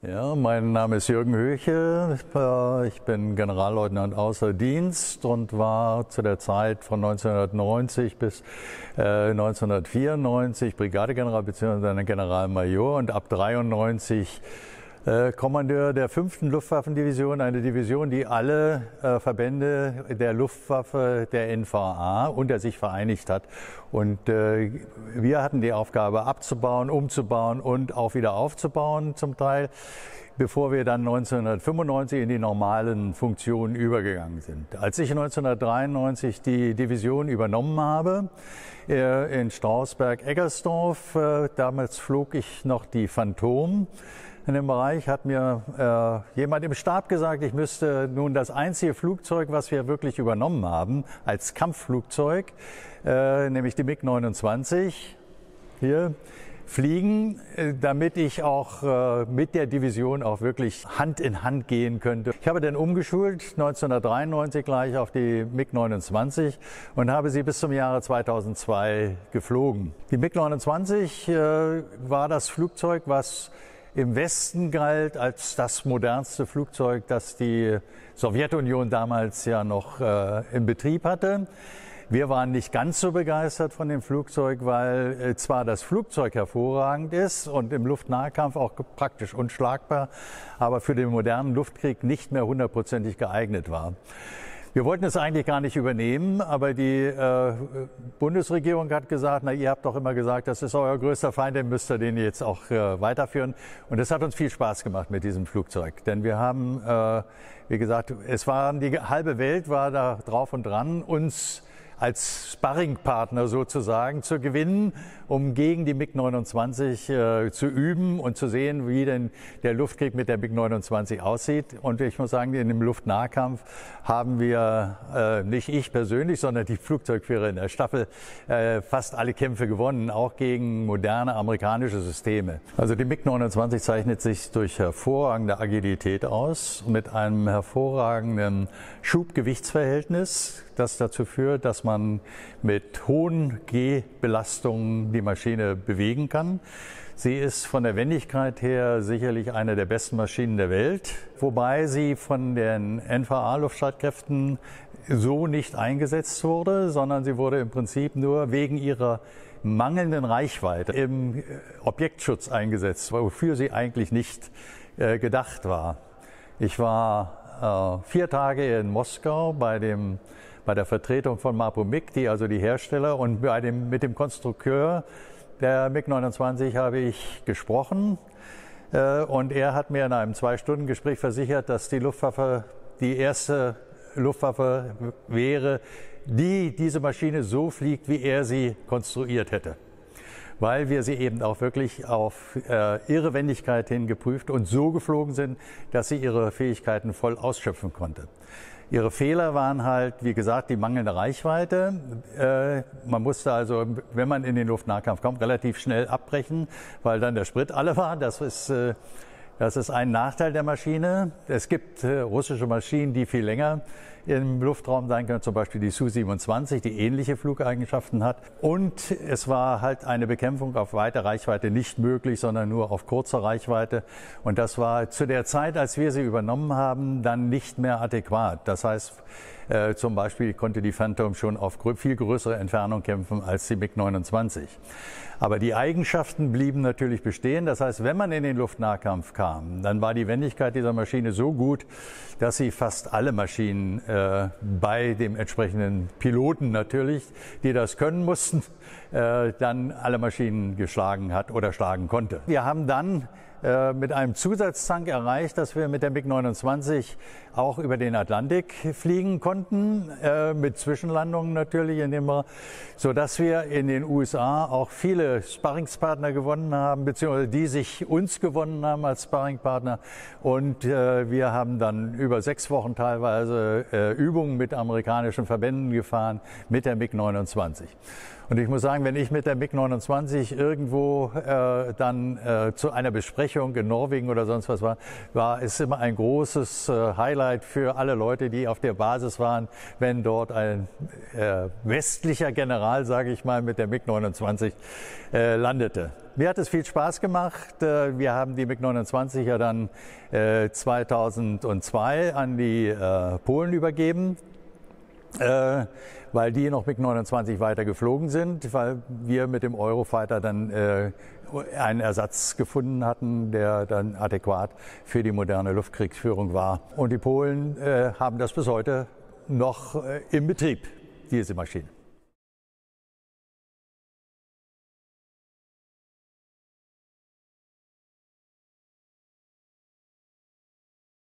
Ja, mein Name ist Jürgen Höche. Ich bin Generalleutnant außer Dienst und war zu der Zeit von 1990 bis 1994 Brigadegeneral bzw. Generalmajor und ab 1993 Kommandeur der 5. Luftwaffendivision, eine Division, die alle Verbände der Luftwaffe der NVA unter sich vereinigt hat. Und wir hatten die Aufgabe abzubauen, umzubauen und auch wieder aufzubauen zum Teil, bevor wir dann 1995 in die normalen Funktionen übergegangen sind. Als ich 1993 die Division übernommen habe, in Strausberg-Eggersdorf, damals flog ich noch die Phantom. In dem Bereich hat mir jemand im Stab gesagt, ich müsste nun das einzige Flugzeug, was wir wirklich übernommen haben, als Kampfflugzeug, nämlich die MiG-29, hier fliegen, damit ich auch mit der Division auch wirklich Hand in Hand gehen könnte. Ich habe dann umgeschult, 1993 gleich auf die MiG-29 und habe sie bis zum Jahre 2002 geflogen. Die MiG-29 war das Flugzeug, was im Westen galt als das modernste Flugzeug, das die Sowjetunion damals ja noch in Betrieb hatte. Wir waren nicht ganz so begeistert von dem Flugzeug, weil zwar das Flugzeug hervorragend ist und im Luftnahkampf auch praktisch unschlagbar, aber für den modernen Luftkrieg nicht mehr hundertprozentig geeignet war. Wir wollten es eigentlich gar nicht übernehmen, aber die Bundesregierung hat gesagt, na, ihr habt doch immer gesagt, das ist euer größter Feind, den müsst ihr den jetzt auch weiterführen. Und es hat uns viel Spaß gemacht mit diesem Flugzeug. Denn wir haben, wie gesagt, die halbe Welt war da drauf und dran, uns als Sparringpartner sozusagen zu gewinnen, um gegen die MiG-29 zu üben und zu sehen, wie denn der Luftkrieg mit der MiG-29 aussieht. Und ich muss sagen, in dem Luftnahkampf haben wir, nicht ich persönlich, sondern die Flugzeugführer in der Staffel, fast alle Kämpfe gewonnen, auch gegen moderne amerikanische Systeme. Also die MiG-29 zeichnet sich durch hervorragende Agilität aus, mit einem hervorragenden Schub-Gewichtsverhältnis, das dazu führt, dass man mit hohen G-Belastungen die Maschine bewegen kann. Sie ist von der Wendigkeit her sicherlich eine der besten Maschinen der Welt, wobei sie von den NVA-Luftstreitkräften so nicht eingesetzt wurde, sondern sie wurde im Prinzip nur wegen ihrer mangelnden Reichweite im Objektschutz eingesetzt, wofür sie eigentlich nicht gedacht war. Ich war 4 Tage in Moskau bei der Vertretung von Mapro-MiG, die also die Hersteller, und mit dem Konstrukteur der MiG-29 habe ich gesprochen. Und er hat mir in einem 2-Stunden-Gespräch versichert, dass die Luftwaffe die erste Luftwaffe wäre, die diese Maschine so fliegt, wie er sie konstruiert hätte. Weil wir sie eben auch wirklich auf ihre Wendigkeit hin geprüft und so geflogen sind, dass sie ihre Fähigkeiten voll ausschöpfen konnte. Ihre Fehler waren halt, wie gesagt, die mangelnde Reichweite. Man musste also, wenn man in den Luftnahkampf kommt, relativ schnell abbrechen, weil dann der Sprit alle war. Das ist ein Nachteil der Maschine. Es gibt russische Maschinen, die viel länger im Luftraum sein können, zum Beispiel die Su-27, die ähnliche Flugeigenschaften hat. Und es war halt eine Bekämpfung auf weite Reichweite nicht möglich, sondern nur auf kurzer Reichweite. Und das war zu der Zeit, als wir sie übernommen haben, dann nicht mehr adäquat. Das heißt, zum Beispiel konnte die Phantom schon auf viel größere Entfernung kämpfen als die MiG-29. Aber die Eigenschaften blieben natürlich bestehen. Das heißt, wenn man in den Luftnahkampf kam, dann war die Wendigkeit dieser Maschine so gut, dass sie fast alle Maschinen bei dem entsprechenden Piloten natürlich, die das können mussten, dann alle Maschinen geschlagen hat oder schlagen konnte. Wir haben dann mit einem Zusatztank erreicht, dass wir mit der MiG-29 auch über den Atlantik fliegen konnten, mit Zwischenlandungen natürlich, sodass wir in den USA auch viele Sparringspartner gewonnen haben, beziehungsweise die sich uns gewonnen haben als Sparringpartner. Und wir haben dann über 6 Wochen teilweise Übungen mit amerikanischen Verbänden gefahren mit der MiG-29. Und ich muss sagen, wenn ich mit der MiG-29 irgendwo dann zu einer Besprechung Besprechung in Norwegen oder sonst was war es immer ein großes Highlight für alle Leute, die auf der Basis waren, wenn dort ein westlicher General, sage ich mal, mit der MiG-29 landete. Mir hat es viel Spaß gemacht. Wir haben die MiG-29 ja dann 2002 an die Polen übergeben, weil die noch MiG-29 weiter geflogen sind, weil wir mit dem Eurofighter dann einen Ersatz gefunden hatten, der dann adäquat für die moderne Luftkriegsführung war. Und die Polen haben das bis heute noch im Betrieb, diese Maschinen.